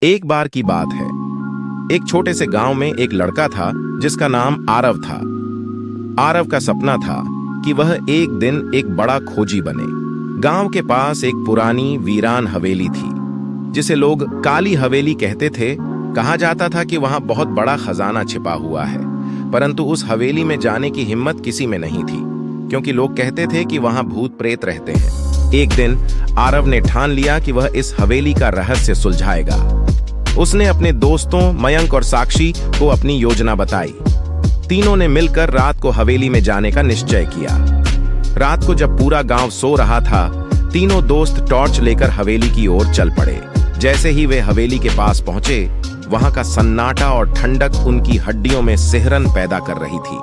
एक बार की बात है। एक छोटे से गांव में एक लड़का था जिसका नाम आरव था। आरव का सपना था कि वह एक दिन एक बड़ा खोजी बने। गांव के पास एक पुरानी वीरान हवेली थी जिसे लोग काली हवेली कहते थे। कहा जाता था कि वहां बहुत बड़ा खजाना छिपा हुआ है, परंतु उस हवेली में जाने की हिम्मत किसी में नहीं थी, क्योंकि लोग कहते थे कि वहां भूत प्रेत रहते हैं। एक दिन आरव ने ठान लिया कि वह इस हवेली का रहस्य सुलझाएगा। उसने अपने दोस्तों मयंक और साक्षी को अपनी योजना बताई। तीनों ने मिलकर रात को हवेली में जाने का निश्चय किया। रात को जब पूरा गांव सो रहा था, तीनों दोस्त टॉर्च लेकर हवेली की ओर चल पड़े। जैसे ही वे हवेली के पास पहुंचे, वहां का सन्नाटा और ठंडक उनकी हड्डियों में सिहरन पैदा कर रही थी।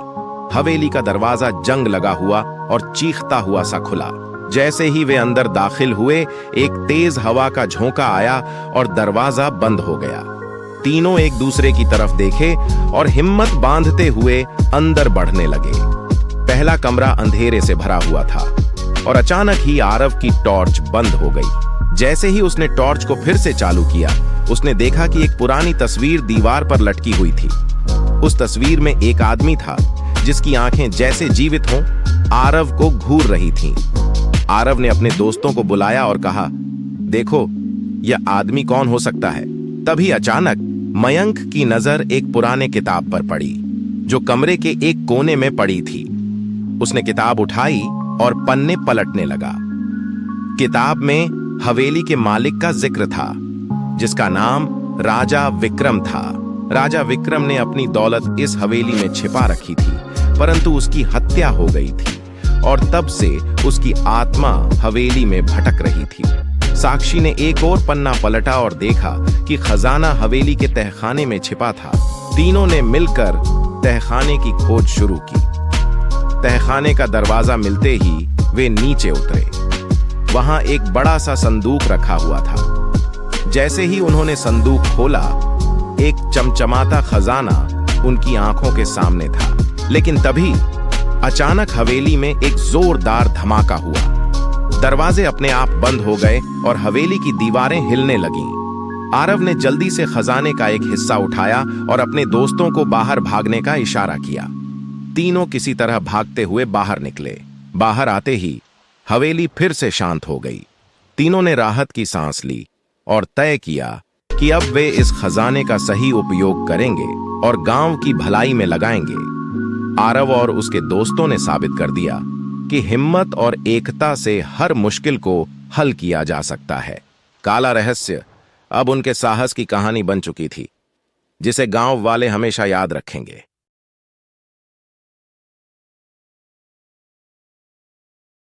हवेली का दरवाजा जंग लगा हुआ और चीखता हुआ सा खुला। जैसे ही वे अंदर दाखिल हुए, एक तेज हवा का झोंका आया और दरवाजा बंद हो गया। तीनों एक दूसरे की तरफ देखे और हिम्मत बांधते हुए अंदर बढ़ने लगे। पहला कमरा अंधेरे से भरा हुआ था और अचानक ही आरव की टॉर्च बंद हो गई। जैसे ही उसने टॉर्च को फिर से चालू किया, उसने देखा कि एक पुरानी तस्वीर दीवार पर लटकी हुई थी। उस तस्वीर में एक आदमी था जिसकी आंखें जैसे जीवित हों, आरव को घूर रही थीं। आरव ने अपने दोस्तों को बुलाया और कहा, देखो, यह आदमी कौन हो सकता है। तभी अचानक मयंक की नजर एक पुराने किताब पर पड़ी जो कमरे के एक कोने में पड़ी थी। उसने किताब उठाई और पन्ने पलटने लगा। किताब में हवेली के मालिक का जिक्र था, जिसका नाम राजा विक्रम था। राजा विक्रम ने अपनी दौलत इस हवेली में छिपा रखी थी, परंतु उसकी हत्या हो गई थी और तब से उसकी आत्मा हवेली में भटक रही थी। साक्षी ने एक और पन्ना पलटा और देखा कि खजाना हवेली के तहखाने में छिपा था। तीनों ने मिलकर तहखाने की खोज शुरू की। तहखाने का दरवाजा मिलते ही वे नीचे उतरे। वहां एक बड़ा सा संदूक रखा हुआ था। जैसे ही उन्होंने संदूक खोला, एक चमचमाता खजाना उनकी आंखों के सामने था। लेकिन तभी अचानक हवेली में एक जोरदार धमाका हुआ। दरवाजे अपने आप बंद हो गए और हवेली की दीवारें हिलने लगीं। आरव ने जल्दी से खजाने का एक हिस्सा उठाया और अपने दोस्तों को बाहर भागने का इशारा किया। तीनों किसी तरह भागते हुए बाहर निकले। बाहर आते ही हवेली फिर से शांत हो गई। तीनों ने राहत की सांस ली और तय किया कि अब वे इस खजाने का सही उपयोग करेंगे और गांव की भलाई में लगाएंगे। आरव और उसके दोस्तों ने साबित कर दिया कि हिम्मत और एकता से हर मुश्किल को हल किया जा सकता है। काला रहस्य अब उनके साहस की कहानी बन चुकी थी, जिसे गांव वाले हमेशा याद रखेंगे।